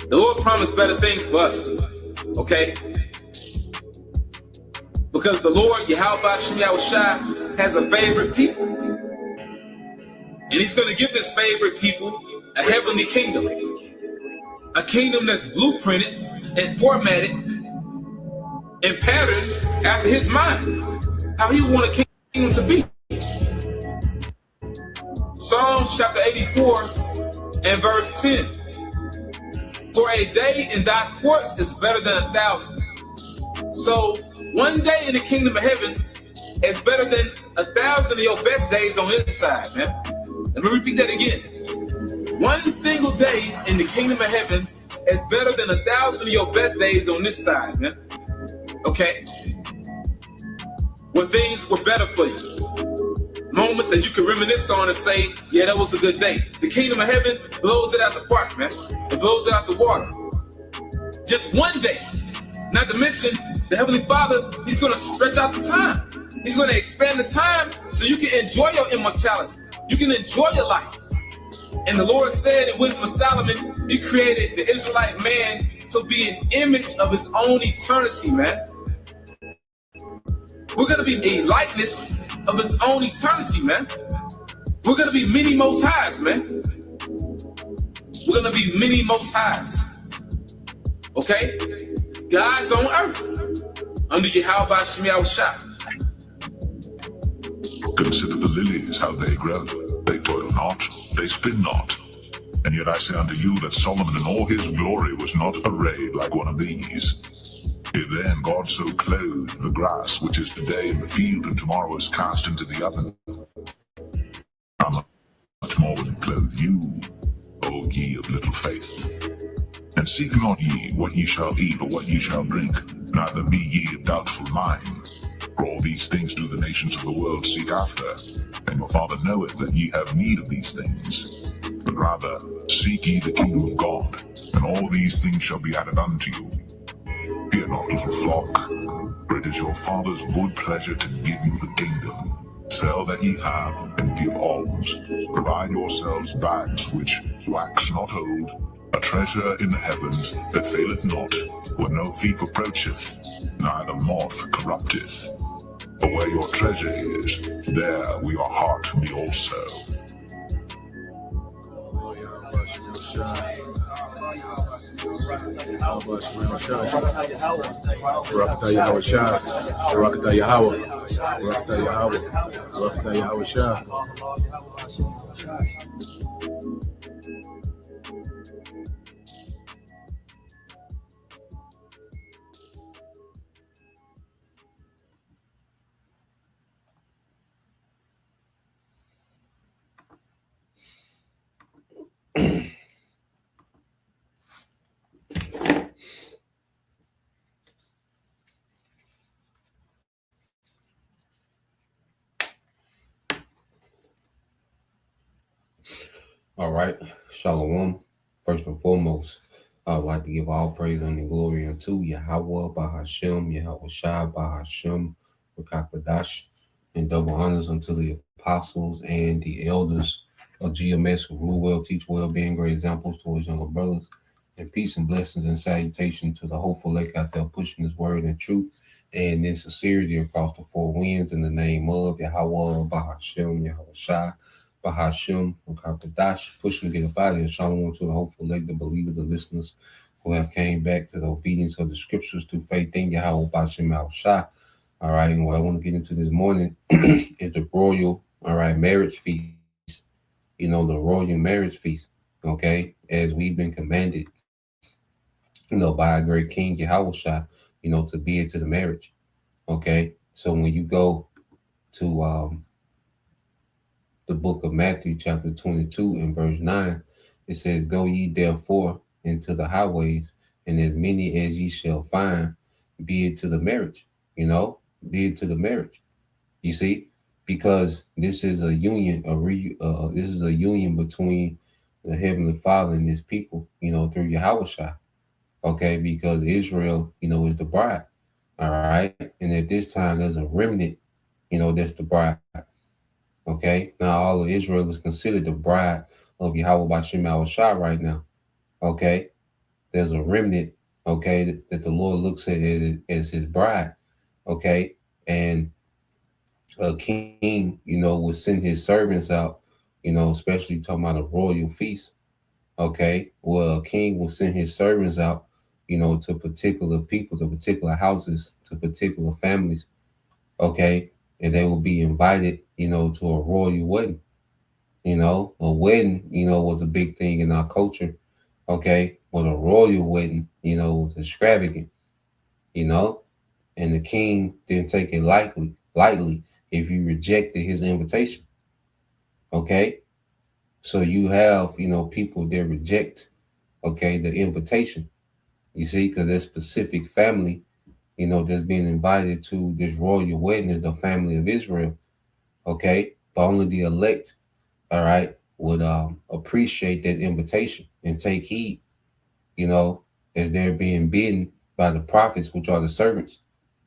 The Lord promised better things for us, okay? Because the Lord, Yahweh Shem Yahushua, has a favorite people. And he's going to give this favorite people a heavenly kingdom. A kingdom that's blueprinted and formatted and patterned after his mind. How he want a kingdom to be. Psalms chapter 84 and verse 10. For a day in thy courts is better than 1,000. So one day in the kingdom of heaven is better than 1,000 of your best days on this side, man. Let me repeat that again. One single day in the kingdom of heaven is better than 1,000 of your best days on this side, man. Okay? Where things were better for you. Moments that you can reminisce on and say, yeah, that was a good day. The kingdom of heaven blows it out the park, man. It blows it out the water. Just one day. Not to mention, the Heavenly Father, he's going to stretch out the time. He's going to expand the time so you can enjoy your immortality. You can enjoy your life. And the Lord said in Wisdom of Solomon, he created the Israelite man to be an image of his own eternity, man. We're going to be a likeness of his own eternity, man. We're going to be many most highs, man. We're going to be many most highs. Okay? God's on earth under Yahweh Shem Yahushua. Consider the lilies, how they grow. They toil not, they spin not. And yet I say unto you that Solomon in all his glory was not arrayed like one of these. If then God so clothed the grass which is today in the field and tomorrow is cast into the oven, how much more will he clothe you, O ye of little faith? And seek not ye what ye shall eat or what ye shall drink, neither be ye of doubtful mind. For all these things do the nations of the world seek after, and your Father knoweth that ye have need of these things. But rather seek ye the kingdom of God, and all these things shall be added unto you. Fear not, little flock, for it is your Father's good pleasure to give you the kingdom. Sell that ye have, and give alms. Provide yourselves bags which wax not old, a treasure in the heavens that faileth not, where no thief approacheth, neither moth corrupteth. For where your treasure is, there will your heart be also. All right, Shalom. First and foremost, I would like to give all praise and glory unto Yahweh, Bahashem, Yahweh Shai, Bahashem, Rakakadash, and double honors unto the apostles and the elders of GMS who rule well, teach well, being great examples to his younger brothers. And peace and blessings and salutation to the hopeful lake out there pushing his word and truth and in sincerity across the four winds in the name of Yahweh, Bahashem, Yahweh Shai, Bahashem, Rakakadash, pushing to get up out of here. Shalom to the hopeful lake, the believers, the listeners who have came back to the obedience of the scriptures through faith in Yahweh, Bahashem, Yahweh Shai. All right, and what I want to get into this morning is the royal, marriage feast. You know, the royal marriage feast, okay, as we've been commanded, by our great King Yahweh, to be into the marriage, okay? So when you go to the book of Matthew, chapter 22 and verse 9, it says, go ye therefore into the highways, and as many as ye shall find, be it to the marriage, be it to the marriage. You see, because this is a union, this is a union between the Heavenly Father and his people, through Yahweh, okay, because Israel, is the bride, all right? And at this time, there's a remnant, that's the bride, okay? Now, all of Israel is considered the bride of Yahweh B'Shem Yahushua right now, okay? there's a remnant, okay, that the Lord looks at as his bride, okay, and a king, would send his servants out, especially talking about a royal feast, okay. Well, a king will send his servants out, to particular people, to particular houses, to particular families, okay, and they will be invited, to a royal wedding. A wedding, was a big thing in our culture, okay, but a royal wedding, was extravagant, you know, and the king didn't take it lightly if you rejected his invitation, okay. So you have, people that reject, okay, the invitation. You see, because that specific family, that's being invited to this royal wedding is the family of Israel, okay. But only the elect, all right, would appreciate that invitation and take heed, you know, as they're being bidden by the prophets, which are the servants.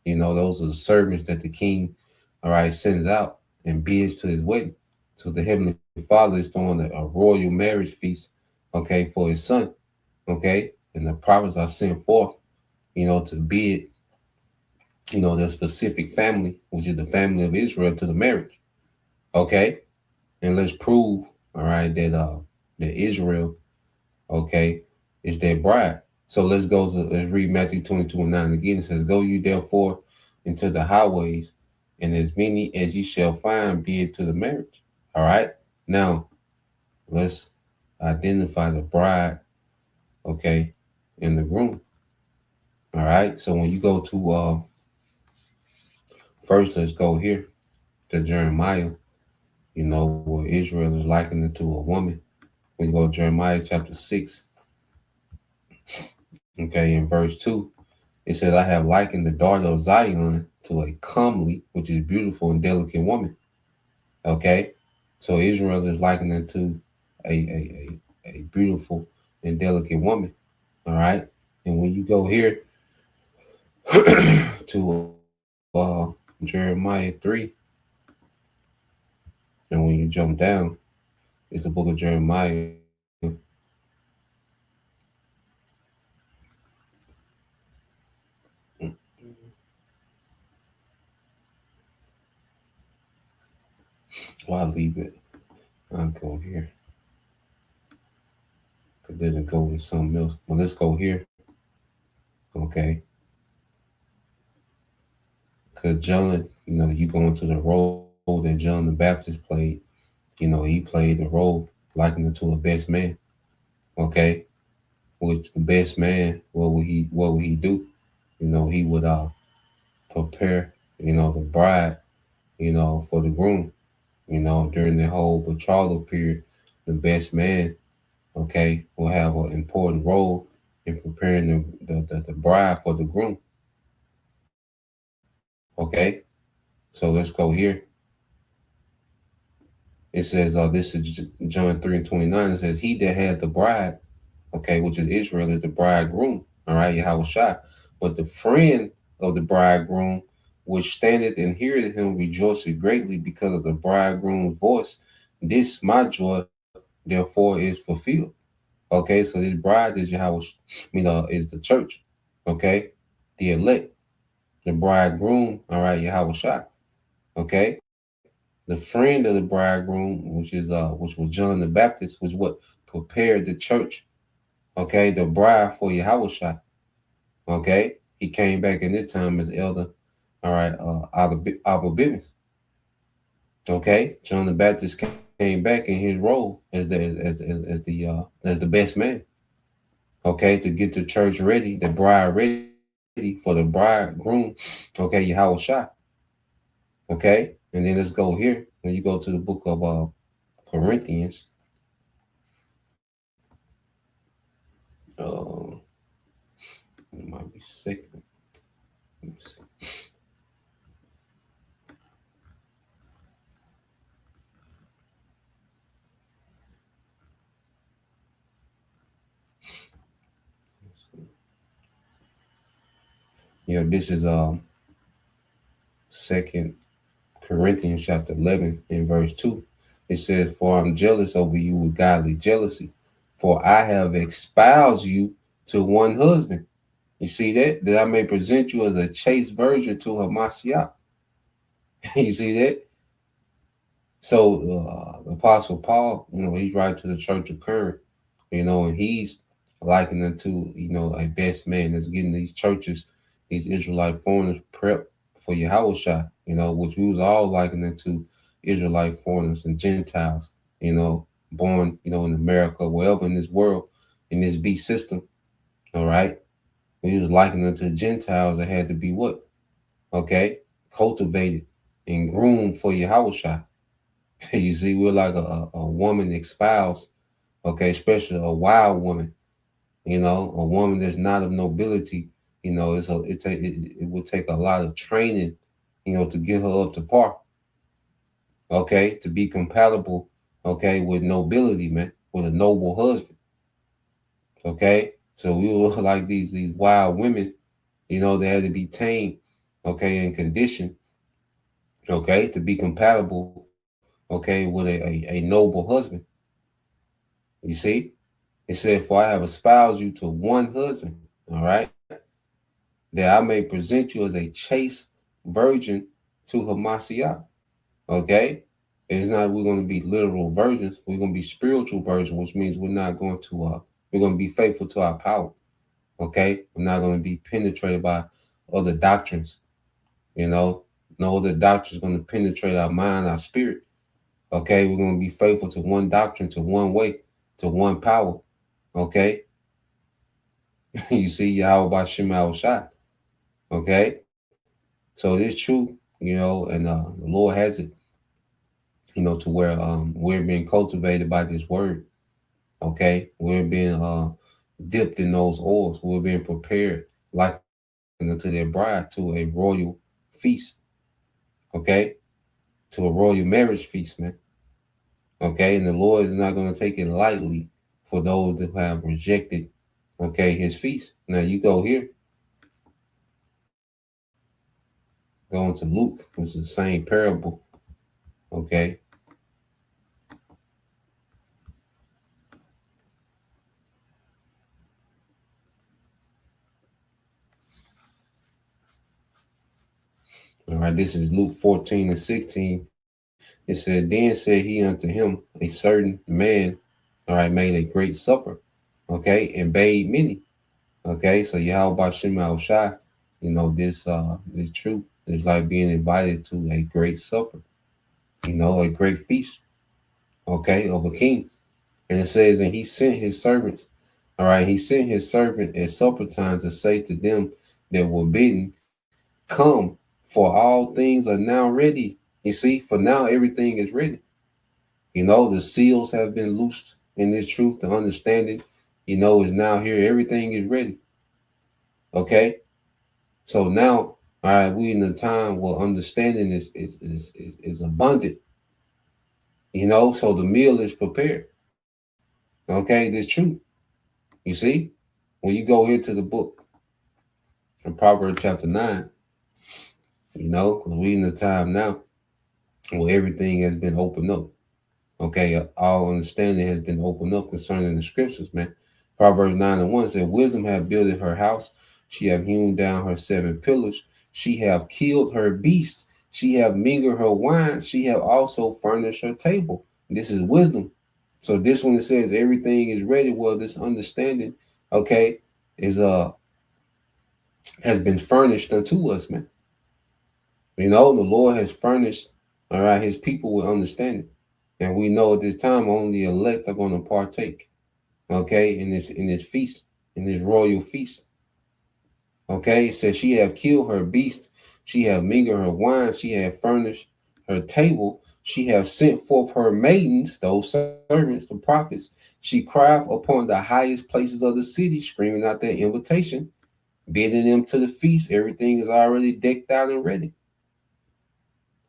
Those are the servants that the king, all right, sends out and bids to his wedding. So the heavenly father is throwing a royal marriage feast, okay, for his son, okay, and the prophets are sent forth, to bid, their specific family, which is the family of Israel, to the marriage, okay. And let's prove, all right, that Israel, okay, is their bride. So let's read Matthew 22:9 again. It says, "Go you therefore into the highways, and as many as ye shall find, be it to the marriage." All right. Now let's identify the bride, okay, and the groom. All right. So when you go to first, let's go here to Jeremiah, where Israel is likened to a woman. We go to Jeremiah chapter 6, okay, in verse 2. It says, "I have likened the daughter of Zion to a comely, which is beautiful and delicate woman." Okay. So Israel is likened unto a beautiful and delicate woman. All right. And when you go here to Jeremiah 3, and when you jump down, it's the book of Jeremiah. Well, I'll leave it. I'll go here. Because then it go to something else. Well, let's go here. Okay. Because John, you go into the role that John the Baptist played. He played the role likened to a best man. Okay. Which the best man, what would he do? He would prepare, the bride, for the groom. During the whole betrothal period, the best man, okay, will have an important role in preparing the bride for the groom. Okay, so let's go here. It says, this is John 3:29. It says, "He that had the bride," okay, which is Israel, is the bridegroom. All right, Yahweh Shai. "But the friend of the bridegroom, which standeth and heareth him, rejoiceth greatly because of the bridegroom's voice. This my joy, therefore, is fulfilled." Okay, so this bride is Yahweh, is the church. Okay, the elect, the bridegroom. All right, Yahweh Shai. Okay, the friend of the bridegroom, which was John the Baptist, was what prepared the church. Okay, the bride for Yahweh Shai. Okay, he came back in this time as elder. All right, Abba Bivens. Okay, John the Baptist came back in his role as the best man. Okay, to get the church ready, the bride ready for the bridegroom. Okay, Yahweh Shai. Okay, and then let's go here. When you go to the book of Corinthians, it might be second. Let me see. This is Second Corinthians chapter 11 in verse 2. It says, "For I'm jealous over you with godly jealousy, for I have espoused you to one husband. You see that? That I may present you as a chaste virgin to her Mashiach. You see that? So the Apostle Paul, he's writing to the church of Corinth, and he's likened unto, a best man that's getting these churches, these Israelite foreigners prepped for Yahushua, which we was all likened unto Israelite foreigners and Gentiles, born, in America, wherever in this world, in this beast system, all right? We was likened unto Gentiles that had to be what? Okay? Cultivated and groomed for Yahushua. You see, we're like a woman espoused, okay, especially a wild woman, a woman that's not of nobility, it would take a lot of training, to get her up to par, okay, to be compatible, okay, with nobility, man, with a noble husband, okay. So we were like these wild women, they had to be tamed, okay, and conditioned, okay, to be compatible, okay, with a noble husband. You see? It said, for I have espoused you to one husband, all right, that I may present you as a chaste virgin to her Mashiach, okay? It's not we're going to be literal virgins. We're going to be spiritual virgins, which means we're not going to, we're going to be faithful to our power, okay? We're not going to be penetrated by other doctrines, no other doctrine is going to penetrate our mind, our spirit, okay? We're going to be faithful to one doctrine, to one way, to one power, okay? You see, Yahweh Bashim Al-Shai. Okay? So it is true, and the Lord has it, to where we're being cultivated by this word. Okay? We're being dipped in those oils. We're being prepared like unto their bride to a royal feast. Okay? To a royal marriage feast, man. Okay? And the Lord is not going to take it lightly for those that have rejected, okay, his feast. Now you go here. Going to Luke, which is the same parable. Okay. All right, this is Luke 14 and 16. It said, then said he unto him, a certain man, all right, made a great supper, okay, and bade many. Okay, so Yahweh Shema Shai, this truth is like being invited to a great supper, a great feast, okay, of a king. And it says, and he sent his servants, all right, he sent his servant at supper time to say to them that were bidden, come, for all things are now ready. You see, for now everything is ready. The seals have been loosed in this truth. The understanding, is now here. Everything is ready. Okay. So now, all right, we in a time where understanding is abundant. So the meal is prepared. Okay, this truth. You see, when you go here to the book in Proverbs chapter 9, because we in the time now where everything has been opened up. Okay, all understanding has been opened up concerning the scriptures, man. Proverbs 9 and 1 said, wisdom have builded her house. She have hewn down her 7 pillars. She have killed her beasts. She have mingled her wine. She have also furnished her table. This is wisdom. So this one, it says everything is ready. Well, this understanding, okay, is has been furnished unto us, man. The Lord has furnished, all right, his people with understanding. And we know at this time only elect are going to partake, okay, in this feast, in this royal feast. Okay, it says she have killed her beast, she have mingled her wine, she have furnished her table, she have sent forth her maidens, those servants, the prophets. She cried upon the highest places of the city, screaming out their invitation, bidding them to the feast. Everything is already decked out and ready.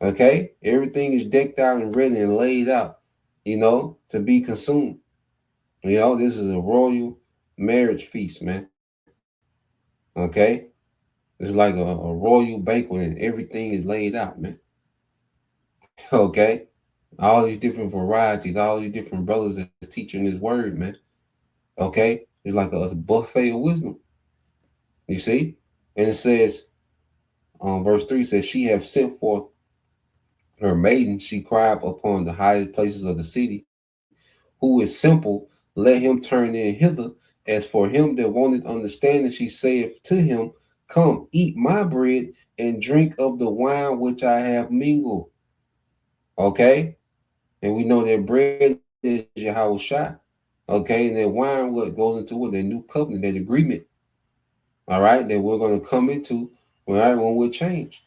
Okay, everything is decked out and ready and laid out, to be consumed. This is a royal marriage feast, man. Okay, it's like a royal banquet and everything is laid out, man. Okay, all these different varieties, all these different brothers that's teaching this word, man. Okay, It's like a buffet of wisdom. You see? And it says, verse 3 says, she have sent forth her maiden, she cried upon the highest places of the city. Who is simple, let him turn in hither. As for him that wanted understanding, she saith to him, come, eat my bread and drink of the wine which I have mingled. Okay? And we know that bread is Yahweh Shai. Okay, and that wine what goes into what that new covenant, that agreement. All right, that we're going to come into, right, when we're changed.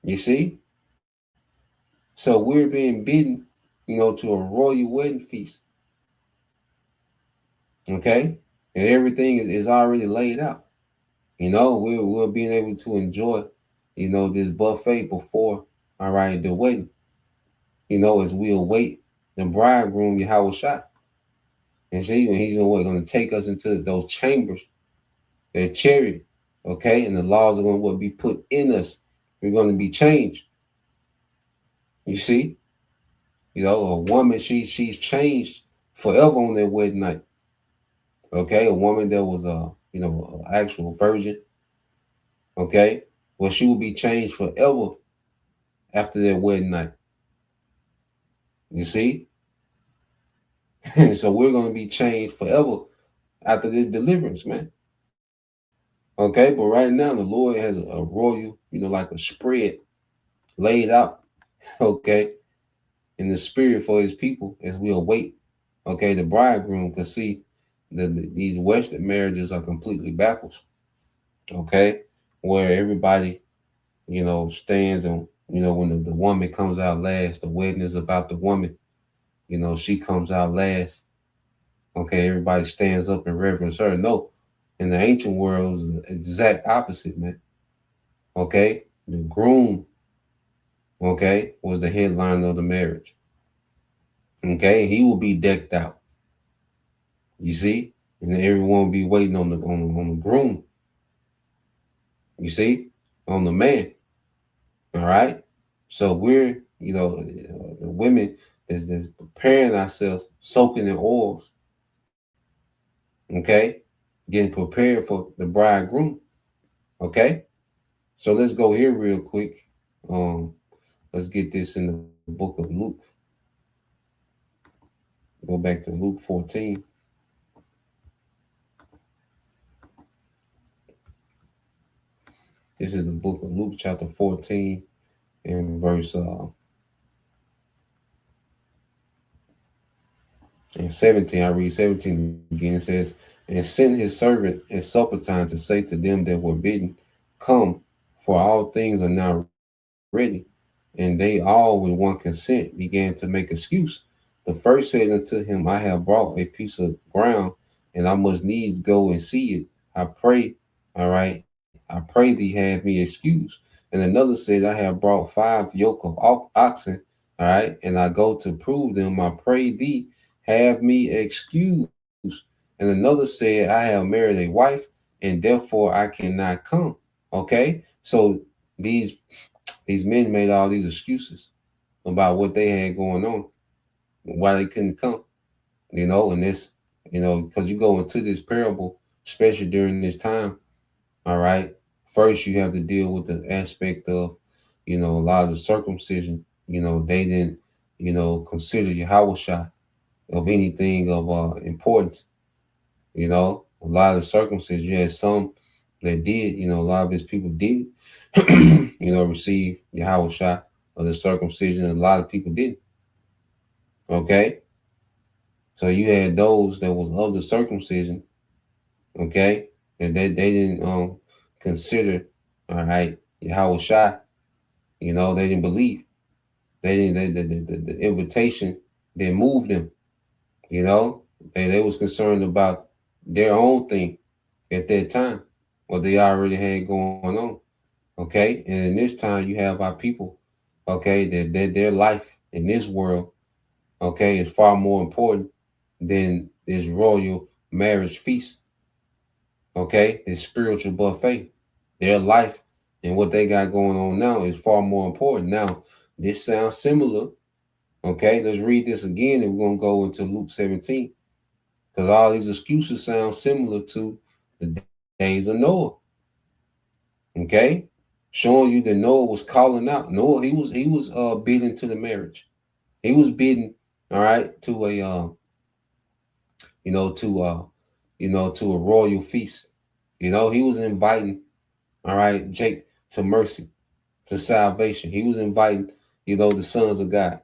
You see? So we're being bidden, to a royal wedding feast. Okay? And everything is already laid out. We're being able to enjoy, this buffet before, all right, the wedding. As we await the bridegroom, Yahweh Shai. And see, when he's going to take us into those chambers, that chariot, okay, and the laws are going to be put in us. We're going to be changed. You see, a woman, she's changed forever on that wedding night. Okay, a woman that was an actual virgin. Okay, well, she will be changed forever after that wedding night. You see, so we're going to be changed forever after this deliverance, man. Okay, but right now the Lord has a royal, like a spread laid out, okay, in the spirit for his people as we await, okay, the bridegroom. Because see, these Western marriages are completely backwards, okay, where everybody, stands and, when the woman comes out last, the wedding is about the woman, she comes out last, okay, everybody stands up and reverence her. No, in the ancient world, it was the exact opposite, man. Okay, the groom, okay, was the headliner of the marriage. Okay, he will be decked out. You see, and everyone will be waiting on the groom. You see, on the man. All right. So we're, the women is preparing ourselves, soaking in oils. Okay, getting prepared for the bridegroom. Okay, so let's go here real quick. Let's get this in the book of Luke. Go back to Luke 14. This is the book of Luke, chapter 14, and verse and 17. I read 17 again. It says, and sent his servant at supper time to say to them that were bidden, come, for all things are now ready. And they all with one consent began to make excuse. The first said unto him, I have brought a piece of ground, and I must needs go and see it. I pray, all right, I pray thee have me excused. And another said, I have brought 5 yoke of oxen, all right, and I go to prove them. I pray thee have me excused. And another said, I have married a wife, and therefore I cannot come. Okay, so these men made all these excuses about what they had going on, why they couldn't come, and this, because you go into this parable, especially during this time, all right, first you have to deal with the aspect of, a lot of the circumcision, they didn't, consider Yahweh Shai of anything of importance, a lot of circumcision. You had some that did, a lot of his people did, receive Yahweh Shai of the circumcision. A lot of people didn't. Okay. So you had those that was of the circumcision, okay, and they didn't consider, all right, Yahweh Shai, they didn't believe. They didn't the invitation didn't move them, they was concerned about their own thing at that time, what they already had going on. Okay. And in this time you have our people, okay, that their life in this world, okay, is far more important than this royal marriage feast. Okay, this spiritual buffet. Their life and what they got going on now is far more important. Now, this sounds similar. Okay, let's read this again, and we're gonna go into Luke 17. because all these excuses sound similar to the days of Noah. Okay, showing you that Noah was calling out. Noah, he was bidding to the marriage. He was bidding, all right, to a you know, to a royal feast. He was inviting, all right, Jake to mercy, to salvation. He was inviting, the sons of God.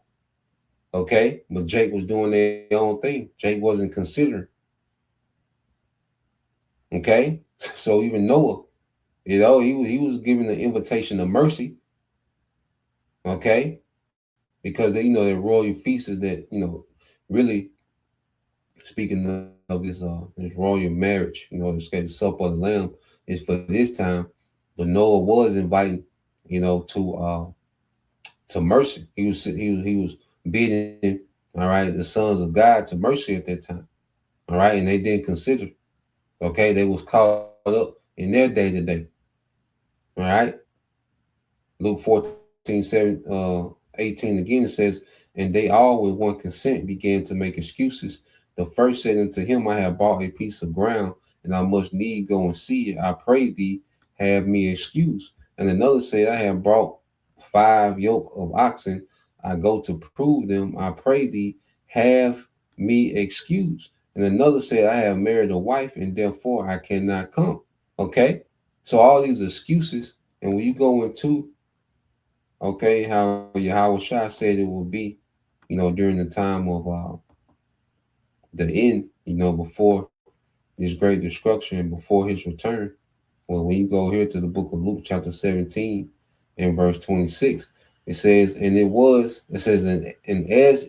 Okay, but Jake was doing their own thing. Jake wasn't considering. Okay, so even Noah, he was giving the invitation of mercy. Okay, because the royal feast is that really speaking of this royal marriage, the supper of the lamb is for this time, but Noah was inviting, to mercy. He was bidding, all right, the sons of God to mercy at that time, all right, and they didn't consider. Okay, they was caught up in their day to day, all right. Luke 14, 18 again, it says, and they all with one consent began to make excuses. The first said unto him, I have bought a piece of ground, and I must need go and see it. I pray thee, have me excuse. And another said, I have brought 5 yoke of oxen. I go to prove them. I pray thee, have me excuse. And another said, I have married a wife, and therefore I cannot come. Okay? So all these excuses, and when you go into, okay, how Yahweh Shah said it will be, during the time of the end, before this great destruction, before his return. Well, when you go here to the book of Luke, chapter 17, and verse 26, it says, and as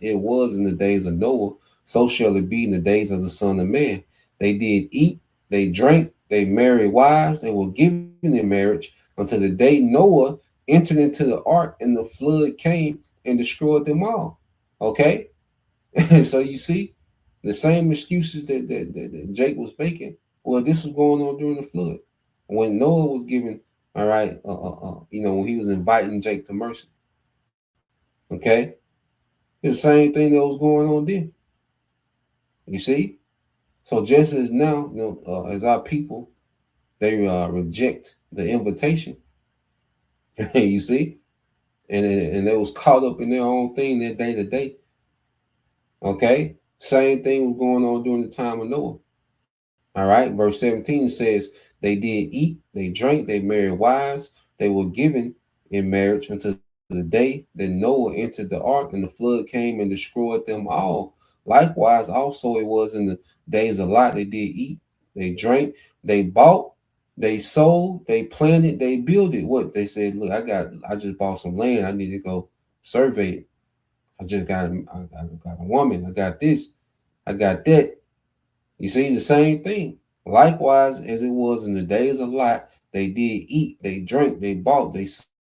it was in the days of Noah, so shall it be in the days of the Son of Man. They did eat, they drank, they married wives, they were given in marriage until the day Noah entered into the ark and the flood came and destroyed them all. Okay? So you see, the same excuses that Jake was making, well, this was going on during the flood. When Noah was giving, all right, when he was inviting Jake to mercy. Okay? It's the same thing that was going on then. You see? So just as now, as our people, they reject the invitation. You see? And they was caught up in their own thing, their day to day. Okay? Same thing was going on during the time of Noah. All right, verse 17 says, they did eat, they drank, they married wives, they were given in marriage until the day that Noah entered the ark and the flood came and destroyed them all. Likewise, also it was in the days of Lot, they did eat, they drank, they bought, they sold, they planted, they built it. What they said, look, I just bought some land, I need to go survey it. I got a woman, I got this, I got that. You see, the same thing. Likewise, as it was in the days of Lot, they did eat, they drank, they bought, they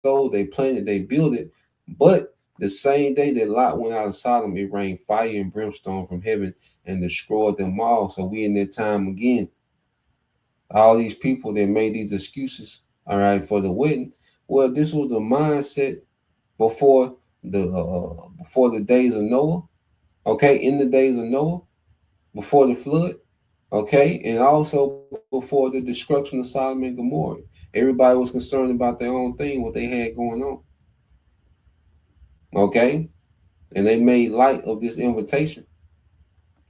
sold, they planted, they built it. But the same day that Lot went out of Sodom, it rained fire and brimstone from heaven and destroyed them all. So we in that time again. All these people that made these excuses, all right, for the wedding. Well, this was the mindset before the days of Noah. Okay, in the days of Noah, before the flood. Okay, and also before the destruction of Sodom and Gomorrah. Everybody was concerned about their own thing, what they had going on. Okay, and they made light of this invitation.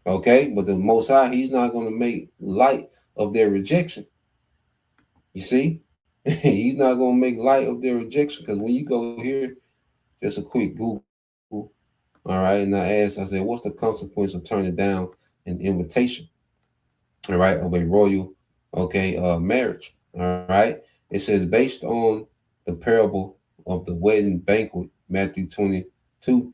Okay, but the Most High, he's not going to make light of their rejection. You see, he's not going to make light of their rejection, because when you go here, just a quick Google, all right, and I said, what's the consequence of turning down an invitation? All right, of a royal, marriage. All right, it says, based on the parable of the wedding banquet, Matthew 22,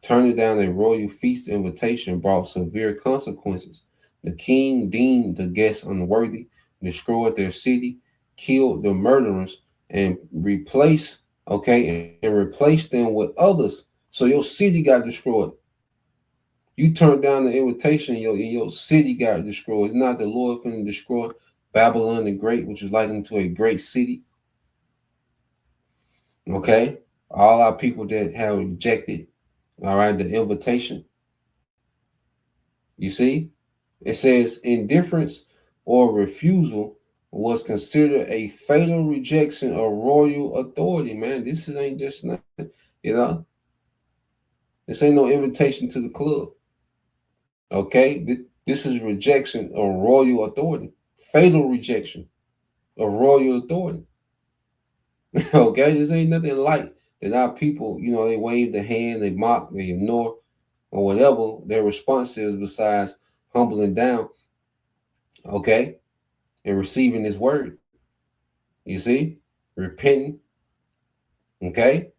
turning down a royal feast invitation brought severe consequences. The king deemed the guests unworthy, destroyed their city, killed the murderers, and replaced them with others. So your city got destroyed. You turned down the invitation, your city got destroyed. It's not the Lord finna destroy Babylon the Great, which is likened to a great city. Okay? All our people that have rejected, all right, the invitation. You see? It says indifference or refusal was considered a fatal rejection of royal authority. Man, this ain't just nothing, you know. This ain't no invitation to the club. Okay, this is rejection of royal authority, fatal rejection of royal authority. Okay, this ain't nothing light that our people, they wave the hand, they mock, they ignore, or whatever their response is besides humbling down, okay, and receiving his word. You see, repenting, okay.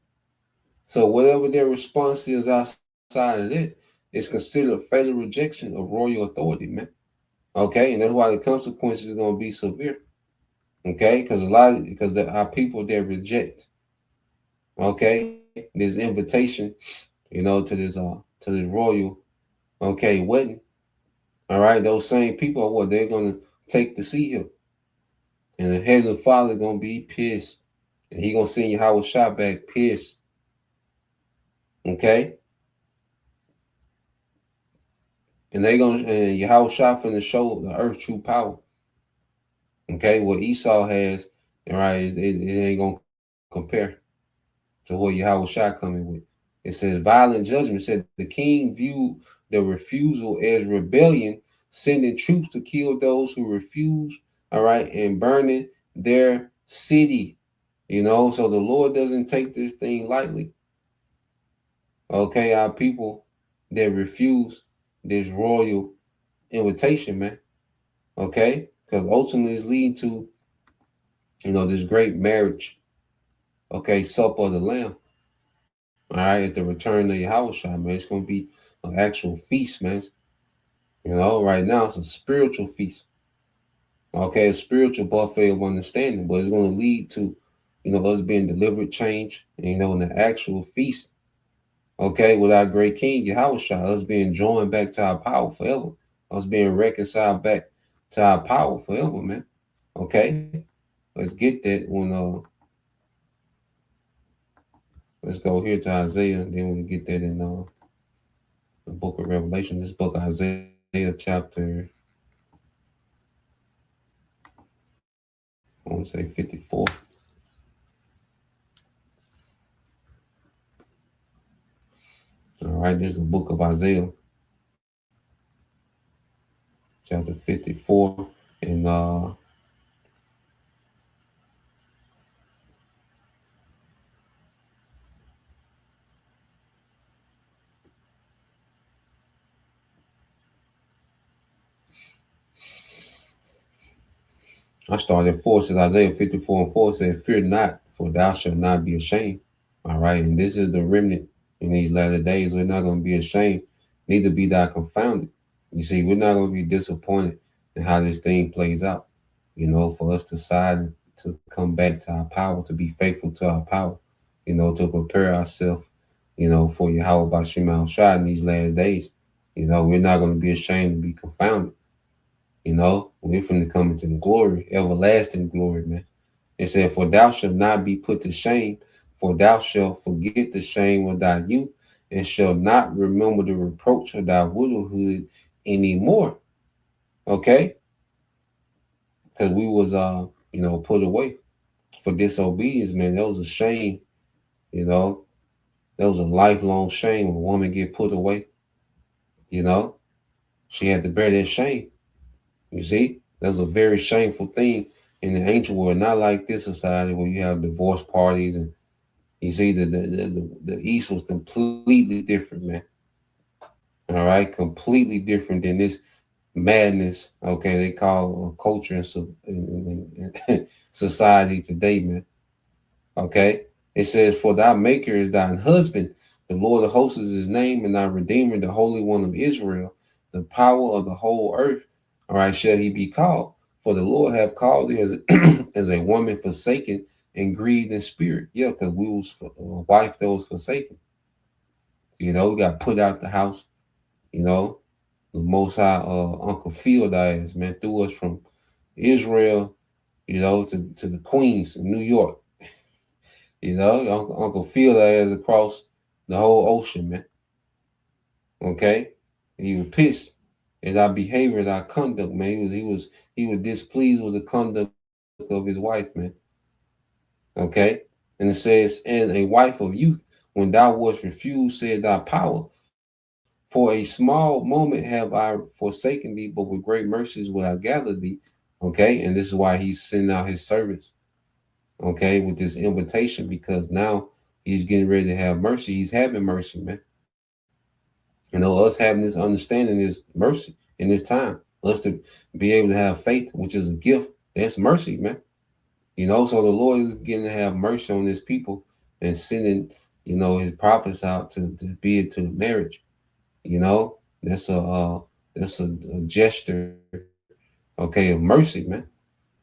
So whatever their response is outside of it, it's considered a fatal rejection of royal authority, man. Okay, and that's why the consequences are going to be severe. Okay, because our people they reject. Okay, this invitation, to this royal, okay, wedding. All right, those same people are what they're going to take to see him, and the heavenly Father gonna be pissed, and he gonna send Yahweh Shah back pissed. Okay, and Yahweh Shah finna show the earth true power. Okay, what Esau has, all right, it ain't gonna compare to what Yahweh Shah coming with. It says violent judgment. It said the king viewed the refusal as rebellion, sending troops to kill those who refuse, all right, and burning their city. So the Lord doesn't take this thing lightly. Okay, our people that refuse this royal invitation, man. Okay, because ultimately it's leading to, this great marriage. Okay, supper of the Lamb. All right, at the return of Yahweh, man, it's gonna be an actual feast, man. Right now it's a spiritual feast. Okay, a spiritual buffet of understanding, but it's gonna lead to, us being delivered change, in the actual feast. Okay, with our great King Yahweh, us being joined back to our power forever, us being reconciled back to our power forever, man. Okay, let's get that let's go here to Isaiah, and then we'll get that in the book of Revelation. This book of Isaiah, chapter, I want to say 54. All right, this is the book of Isaiah, chapter 54, and I started at 4. It says Isaiah 54 and 4 said, "Fear not, for thou shalt not be ashamed." All right, and this is the remnant in these latter days. We're not going to be ashamed, neither be thou confounded. You see, we're not going to be disappointed in how this thing plays out. For us to decide to come back to our power, to be faithful to our power, to prepare ourselves, for Yahweh Bashim Shah in these last days. We're not going to be ashamed to be confounded. We're finna come into glory, everlasting glory, man. It said, "For thou shalt not be put to shame, for thou shalt forget the shame of thy youth, and shalt not remember the reproach of thy widowhood anymore." Okay? Because we was put away for disobedience, man. That was a shame, that was a lifelong shame. When a woman get put away, she had to bear that shame. You see? That was a very shameful thing in the ancient world, not like this society where you have divorce parties, and you see the East was completely different, man. All right, completely different than this madness. Okay, they call culture and society today, man. Okay, it says, "For thy Maker is thine husband, the Lord of hosts is his name, and thy Redeemer, the Holy One of Israel, the power of the whole earth. All right, shall he be called? For the Lord have called thee as as a woman forsaken and grieved in spirit." Yeah, because we was a wife that was forsaken. We got put out the house. The Most High Uncle Field ass, man, threw us from Israel, to the Queens in New York. Uncle Field ass across the whole ocean, man. Okay, he was pissed. at our behavior, at our conduct, man. He was displeased with the conduct of his wife, man. Okay? And it says, and a wife of youth, when thou wast refused, said thy power. For a small moment have I forsaken thee, but with great mercies will I gather thee. Okay? And this is why he's sending out his servants, okay, with this invitation, because now he's getting ready to have mercy. He's having mercy, man. Us having this understanding is mercy in this time. Us to be able to have faith, which is a gift, that's mercy, man. So the Lord is getting to have mercy on his people and sending, his prophets out to be it to the marriage. That's a gesture, okay, of mercy, man.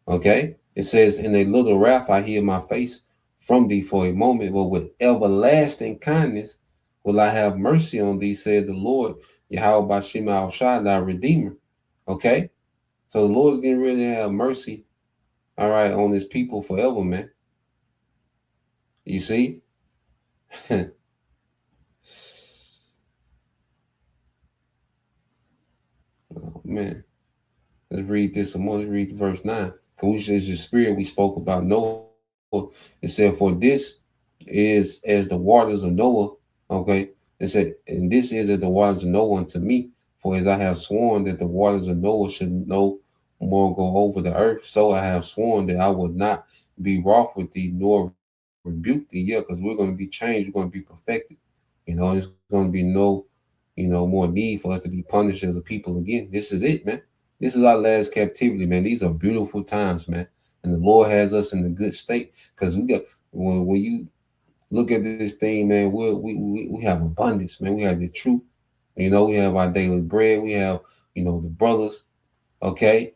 Okay? It says, in a little wrath I hid my face from thee for a moment, but with everlasting kindness will I have mercy on thee, said the Lord, Yahweh Bashim al Shah, thy Redeemer. Okay? So the Lord's getting ready to have mercy, all right, on his people forever, man. You see? Oh, man. Let's read this some more. Let's read verse 9. Because is the spirit we spoke about Noah. It said, for this is as the waters of Noah. Okay. It said, and this is as the waters of Noah unto me. For as I have sworn that the waters of Noah should no more go over the earth, so I have sworn that I would not be wroth with thee, nor rebuke thee. Yeah, because we're going to be changed. We're going to be perfected. There's going to be no, more need for us to be punished as a people again. This is it, man. This is our last captivity, man. These are beautiful times, man. And the Lord has us in a good state, because we got, when you look at this thing, man, we have abundance, man. We have the truth. We have our daily bread. We have, the brothers. Okay.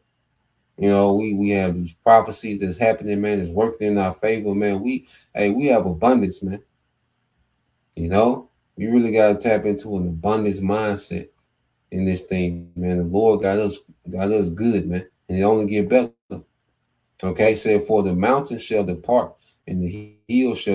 We have these prophecies that's happening, man, that's working in our favor, man. We have abundance, man. You really got to tap into an abundance mindset in this thing, man. The Lord got us good, man. And it only get better. Okay, said, for the mountains shall depart, and the hills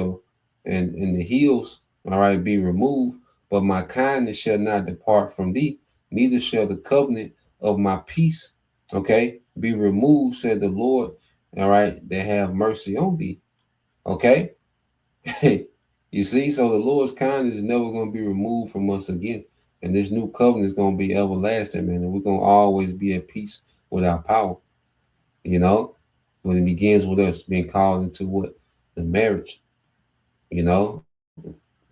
and the hills, all right, be removed, but my kindness shall not depart from thee, neither shall the covenant of my peace, okay, be removed, said the Lord, all right, that have mercy on thee. Okay. You see, so the Lord's kindness is never going to be removed from us again. And this new covenant is going to be everlasting, man. And we're going to always be at peace with our power, when it begins with us being called into what? The marriage, and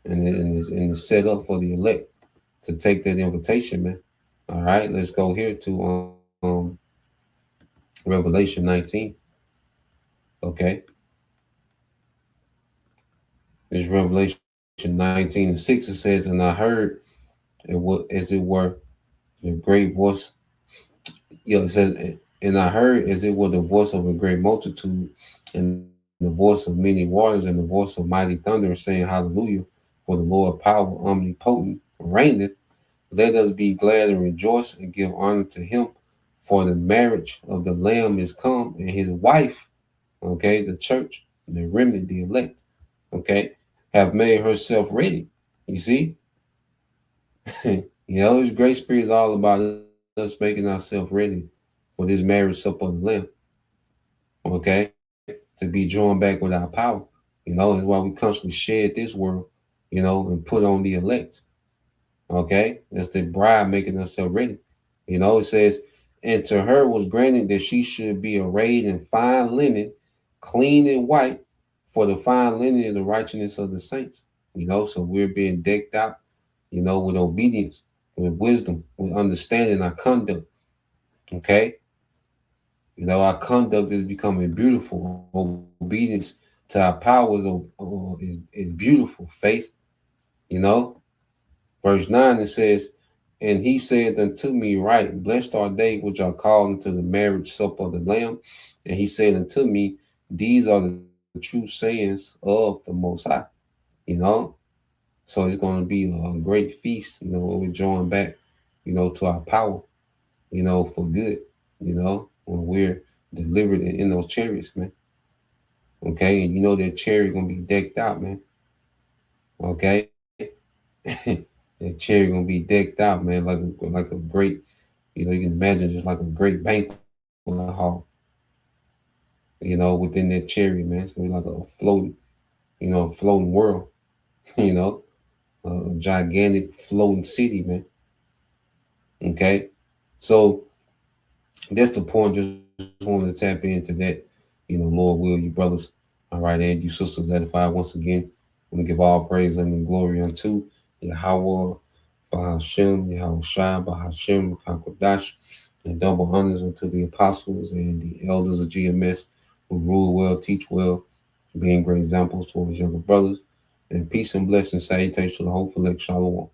it's set up for the elect to take that invitation, man. All right, let's go here to Revelation 19. Okay. It's Revelation 19:6. It says, and I heard as it were the great voice. It says, and I heard as it were the voice of a great multitude, and the voice of many waters, and the voice of mighty thunder, saying, hallelujah, for the Lord power omnipotent reigneth. Let us be glad and rejoice and give honor to him, for the marriage of the Lamb is come, and his wife, okay, the church, the remnant, the elect, okay, have made herself ready. You see? His great spirit is all about us making ourselves ready for this marriage supper of the Lamb. Okay? To be joined back with our power. That's why we constantly shed this world, and put on the elect. Okay? That's the bride making herself ready. It says, and to her was granted that she should be arrayed in fine linen, clean and white, for the fine linen is the righteousness of the saints. So we're being decked out, with obedience, with wisdom, with understanding our conduct. Okay? Our conduct is becoming beautiful. Obedience to our powers is beautiful. Faith, Verse 9, it says, and he said unto me, right, blessed are they which are called into the marriage supper of the Lamb. And he said unto me, these are the true sayings of the Most High. So it's going to be a great feast, when we're joined back, to our power, for good, when we're delivered in those chariots, man. Okay, and that chariot going to be decked out, man. Okay. That chariot going to be decked out, man, like a great, You know, you can imagine just like a great banquet hall, you know, within that chariot, man. It's gonna be like a floating, you know, floating world, you know, a gigantic floating city, man. Okay. So that's the point. Just wanted to tap into that. You know, Lord will, you brothers. All right, and you sisters edified once again. I want to give all praise and glory unto Yahweh, Bahashem, Yahweh Shai, Bahashem, Kakodash, and double honors unto the apostles and the elders of GMS who rule well, teach well, being great examples to his younger brothers. And peace and blessings, salutations to the hopeful elect Shalom.